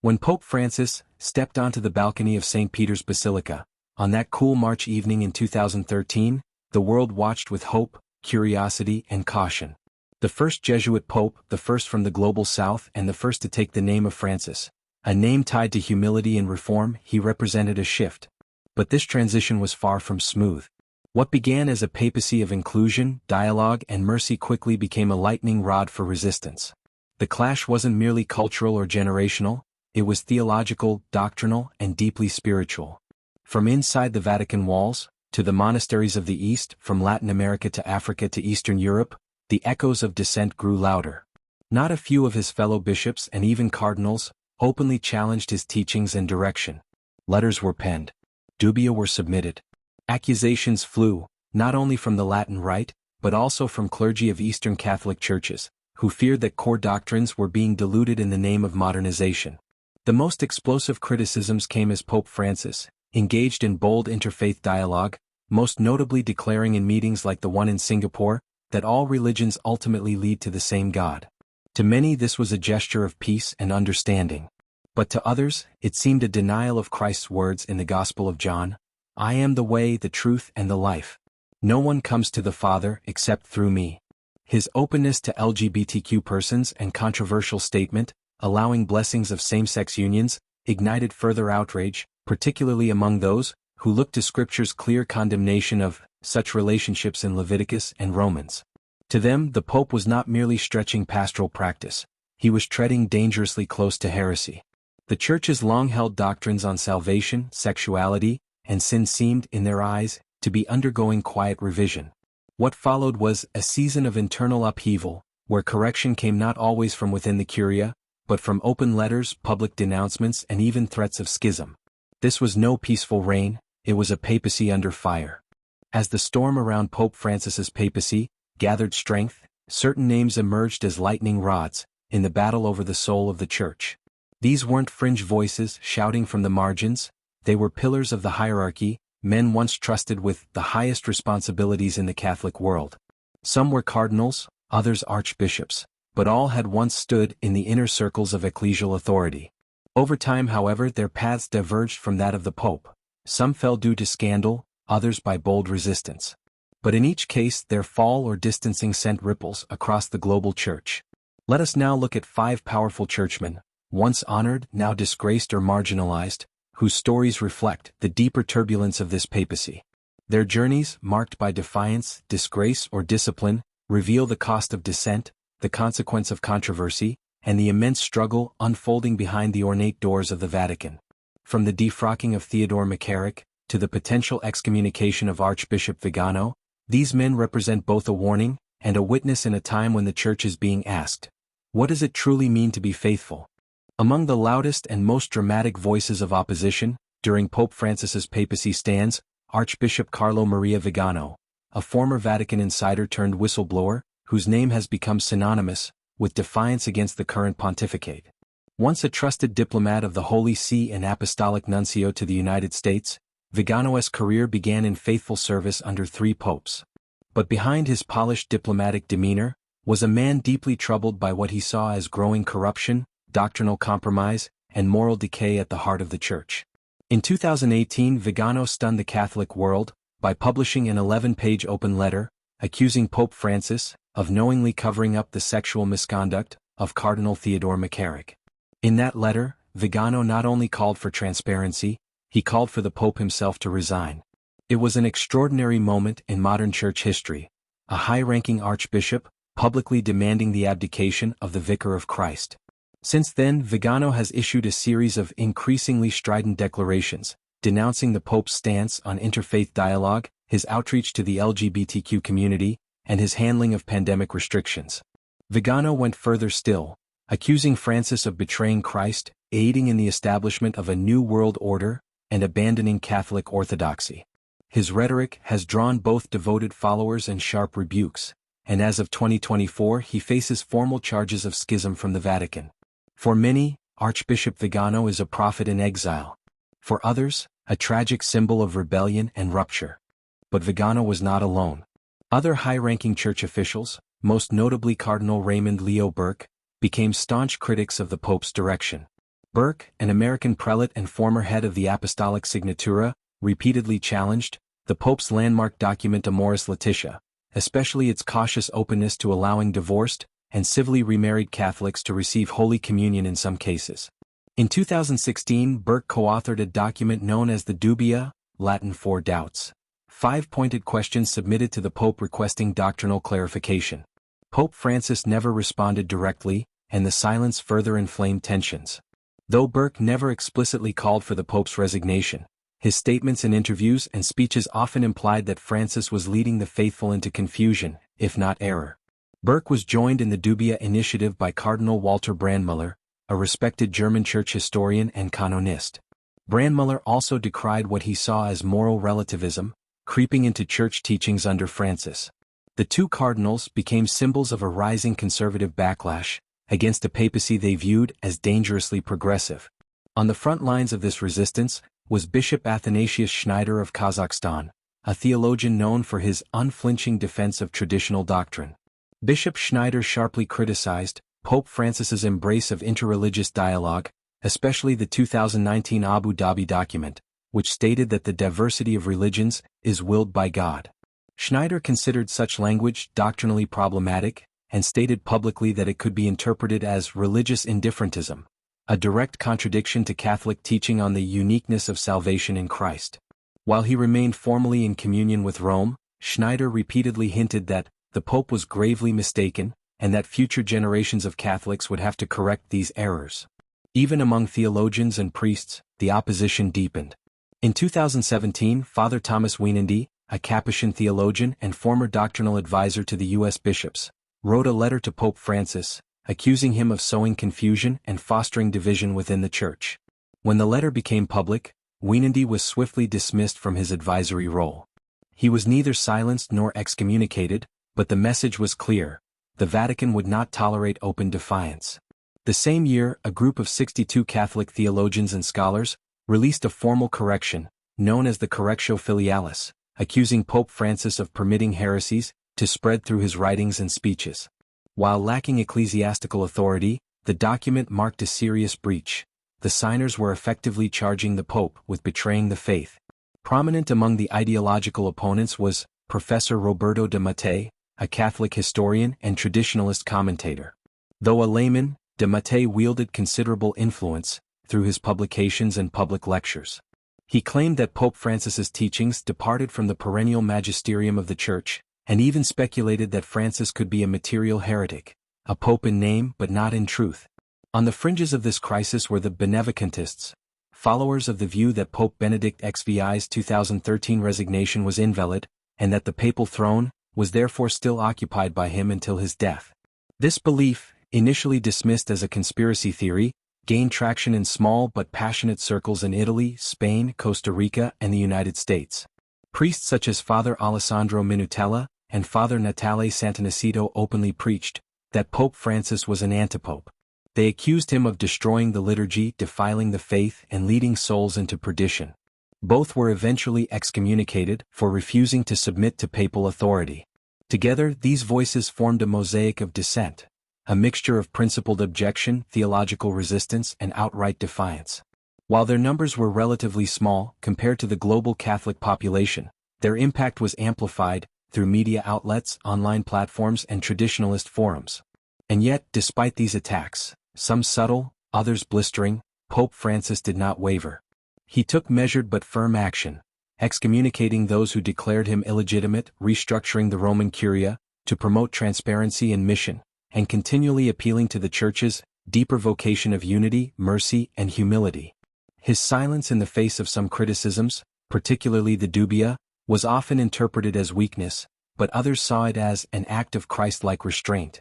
When Pope Francis stepped onto the balcony of St. Peter's Basilica, on that cool March evening in 2013, the world watched with hope, curiosity, and caution. The first Jesuit pope, the first from the global south and the first to take the name of Francis, a name tied to humility and reform, he represented a shift. But this transition was far from smooth. What began as a papacy of inclusion, dialogue, and mercy quickly became a lightning rod for resistance. The clash wasn't merely cultural or generational, it was theological, doctrinal, and deeply spiritual. From inside the Vatican walls, to the monasteries of the East, from Latin America to Africa to Eastern Europe, the echoes of dissent grew louder. Not a few of his fellow bishops and even cardinals openly challenged his teachings and direction. Letters were penned. Dubia were submitted. Accusations flew, not only from the Latin Rite, but also from clergy of Eastern Catholic churches, who feared that core doctrines were being diluted in the name of modernization. The most explosive criticisms came as Pope Francis engaged in bold interfaith dialogue, most notably declaring in meetings like the one in Singapore, that all religions ultimately lead to the same God. To many this was a gesture of peace and understanding. But to others, it seemed a denial of Christ's words in the Gospel of John, "I am the way, the truth, and the life. No one comes to the Father except through me." His openness to LGBTQ persons and controversial statement, allowing blessings of same-sex unions, ignited further outrage, particularly among those who looked to Scripture's clear condemnation of such relationships in Leviticus and Romans. To them, the Pope was not merely stretching pastoral practice, he was treading dangerously close to heresy. The Church's long-held doctrines on salvation, sexuality, and sin seemed, in their eyes, to be undergoing quiet revision. What followed was a season of internal upheaval, where correction came not always from within the Curia, but from open letters, public denouncements, and even threats of schism. This was no peaceful reign, it was a papacy under fire. As the storm around Pope Francis's papacy gathered strength, certain names emerged as lightning rods in the battle over the soul of the Church. These weren't fringe voices shouting from the margins, they were pillars of the hierarchy, men once trusted with the highest responsibilities in the Catholic world. Some were cardinals, others archbishops, but all had once stood in the inner circles of ecclesial authority. Over time, however, their paths diverged from that of the Pope. Some fell due to scandal, others by bold resistance. But in each case, their fall or distancing sent ripples across the global Church. Let us now look at 5 powerful churchmen, once honored, now disgraced or marginalized, whose stories reflect the deeper turbulence of this papacy. Their journeys, marked by defiance, disgrace, or discipline, reveal the cost of dissent, the consequence of controversy, and the immense struggle unfolding behind the ornate doors of the Vatican. From the defrocking of Theodore McCarrick to the potential excommunication of Archbishop Vigano, these men represent both a warning and a witness in a time when the Church is being asked, what does it truly mean to be faithful? Among the loudest and most dramatic voices of opposition during Pope Francis's papacy stands Archbishop Carlo Maria Vigano, a former Vatican insider turned whistleblower, whose name has become synonymous with defiance against the current pontificate. Once a trusted diplomat of the Holy See and Apostolic Nuncio to the United States, Vigano's career began in faithful service under 3 popes. But behind his polished diplomatic demeanor was a man deeply troubled by what he saw as growing corruption, doctrinal compromise, and moral decay at the heart of the Church. In 2018, Vigano stunned the Catholic world by publishing an 11-page open letter, accusing Pope Francis of knowingly covering up the sexual misconduct of Cardinal Theodore McCarrick. In that letter, Vigano not only called for transparency, he called for the Pope himself to resign. It was an extraordinary moment in modern Church history, a high-ranking archbishop publicly demanding the abdication of the Vicar of Christ. Since then, Vigano has issued a series of increasingly strident declarations, denouncing the Pope's stance on interfaith dialogue, his outreach to the LGBTQ community, and his handling of pandemic restrictions. Vigano went further still, accusing Francis of betraying Christ, aiding in the establishment of a new world order, and abandoning Catholic orthodoxy. His rhetoric has drawn both devoted followers and sharp rebukes, and as of 2024 he faces formal charges of schism from the Vatican. For many, Archbishop Vigano is a prophet in exile. For others, a tragic symbol of rebellion and rupture. But Vigano was not alone. Other high-ranking Church officials, most notably Cardinal Raymond Leo Burke, became staunch critics of the Pope's direction. Burke, an American prelate and former head of the Apostolic Signatura, repeatedly challenged the Pope's landmark document Amoris Laetitia, especially its cautious openness to allowing divorced and civilly remarried Catholics to receive Holy Communion in some cases. In 2016, Burke co-authored a document known as the Dubia, Latin for doubts. 5 pointed questions submitted to the Pope requesting doctrinal clarification. Pope Francis never responded directly, and the silence further inflamed tensions. Though Burke never explicitly called for the Pope's resignation, his statements in interviews and speeches often implied that Francis was leading the faithful into confusion, if not error. Burke was joined in the Dubia initiative by Cardinal Walter Brandmüller, a respected German church historian and canonist. Brandmüller also decried what he saw as moral relativism, creeping into church teachings under Francis. The two cardinals became symbols of a rising conservative backlash against a papacy they viewed as dangerously progressive. On the front lines of this resistance was Bishop Athanasius Schneider of Kazakhstan, a theologian known for his unflinching defense of traditional doctrine. Bishop Schneider sharply criticized Pope Francis's embrace of interreligious dialogue, especially the 2019 Abu Dhabi document, which stated that the diversity of religions is willed by God. Schneider considered such language doctrinally problematic and stated publicly that it could be interpreted as religious indifferentism, a direct contradiction to Catholic teaching on the uniqueness of salvation in Christ. While he remained formally in communion with Rome, Schneider repeatedly hinted that the Pope was gravely mistaken and that future generations of Catholics would have to correct these errors. Even among theologians and priests, the opposition deepened. In 2017, Father Thomas Wienandy, a Capuchin theologian and former doctrinal advisor to the U.S. bishops, wrote a letter to Pope Francis, accusing him of sowing confusion and fostering division within the Church. When the letter became public, Wienandy was swiftly dismissed from his advisory role. He was neither silenced nor excommunicated, but the message was clear: the Vatican would not tolerate open defiance. The same year, a group of 62 Catholic theologians and scholars released a formal correction, known as the Correctio Filialis, accusing Pope Francis of permitting heresies to spread through his writings and speeches. While lacking ecclesiastical authority, the document marked a serious breach. The signers were effectively charging the Pope with betraying the faith. Prominent among the ideological opponents was Professor Roberto de Mattei, a Catholic historian and traditionalist commentator. Though a layman, de Mattei wielded considerable influence through his publications and public lectures. He claimed that Pope Francis's teachings departed from the perennial magisterium of the Church, and even speculated that Francis could be a material heretic, a pope in name but not in truth. On the fringes of this crisis were the Benevacantists, followers of the view that Pope Benedict XVI's 2013 resignation was invalid, and that the papal throne was therefore still occupied by him until his death. This belief, initially dismissed as a conspiracy theory, gained traction in small but passionate circles in Italy, Spain, Costa Rica, and the United States. Priests such as Father Alessandro Minutella and Father Natale Sant'Aniceto openly preached that Pope Francis was an antipope. They accused him of destroying the liturgy, defiling the faith, and leading souls into perdition. Both were eventually excommunicated for refusing to submit to papal authority. Together, these voices formed a mosaic of dissent, a mixture of principled objection, theological resistance, and outright defiance. While their numbers were relatively small compared to the global Catholic population, their impact was amplified through media outlets, online platforms, and traditionalist forums. And yet, despite these attacks, some subtle, others blistering, Pope Francis did not waver. He took measured but firm action, excommunicating those who declared him illegitimate, restructuring the Roman Curia to promote transparency and mission, and continually appealing to the Church's deeper vocation of unity, mercy, and humility. His silence in the face of some criticisms, particularly the Dubia, was often interpreted as weakness, but others saw it as an act of Christ-like restraint.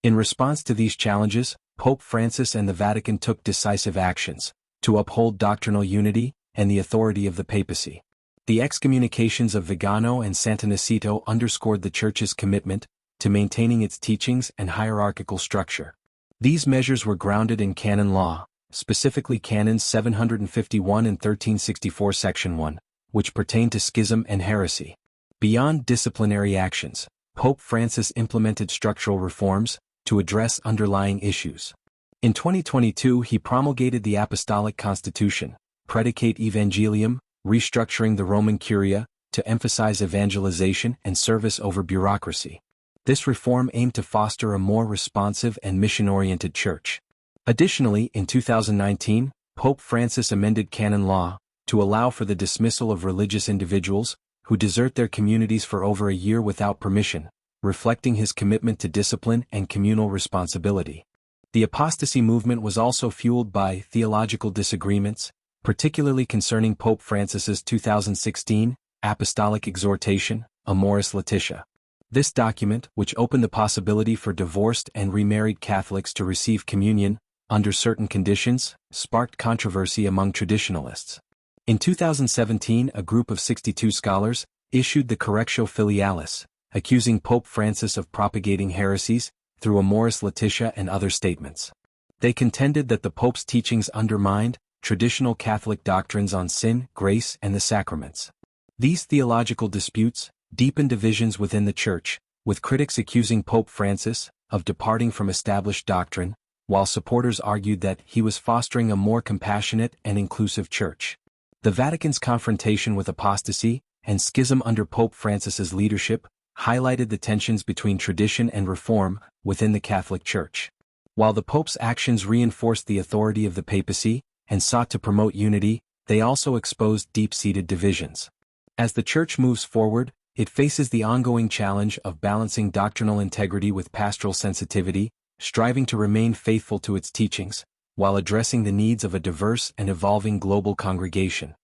In response to these challenges, Pope Francis and the Vatican took decisive actions to uphold doctrinal unity and the authority of the papacy. The excommunications of Vigano and Sant'Aniceto underscored the Church's commitment to maintaining its teachings and hierarchical structure. These measures were grounded in canon law, specifically Canons 751 and 1364 Section 1, which pertain to schism and heresy. Beyond disciplinary actions, Pope Francis implemented structural reforms to address underlying issues. In 2022 he promulgated the Apostolic Constitution, Predicate Evangelium, restructuring the Roman Curia, to emphasize evangelization and service over bureaucracy. This reform aimed to foster a more responsive and mission-oriented church. Additionally, in 2019, Pope Francis amended canon law to allow for the dismissal of religious individuals who desert their communities for over a year without permission, reflecting his commitment to discipline and communal responsibility. The apostasy movement was also fueled by theological disagreements, particularly concerning Pope Francis's 2016 Apostolic Exhortation, Amoris Laetitia. This document, which opened the possibility for divorced and remarried Catholics to receive communion under certain conditions, sparked controversy among traditionalists. In 2017, a group of 62 scholars issued the Correctio Filialis, accusing Pope Francis of propagating heresies through Amoris Laetitia and other statements. They contended that the Pope's teachings undermined traditional Catholic doctrines on sin, grace, and the sacraments. These theological disputes deepened divisions within the Church, with critics accusing Pope Francis of departing from established doctrine, while supporters argued that he was fostering a more compassionate and inclusive Church. The Vatican's confrontation with apostasy and schism under Pope Francis's leadership highlighted the tensions between tradition and reform within the Catholic Church. While the Pope's actions reinforced the authority of the papacy and sought to promote unity, they also exposed deep-seated divisions. As the Church moves forward, it faces the ongoing challenge of balancing doctrinal integrity with pastoral sensitivity, striving to remain faithful to its teachings, while addressing the needs of a diverse and evolving global congregation.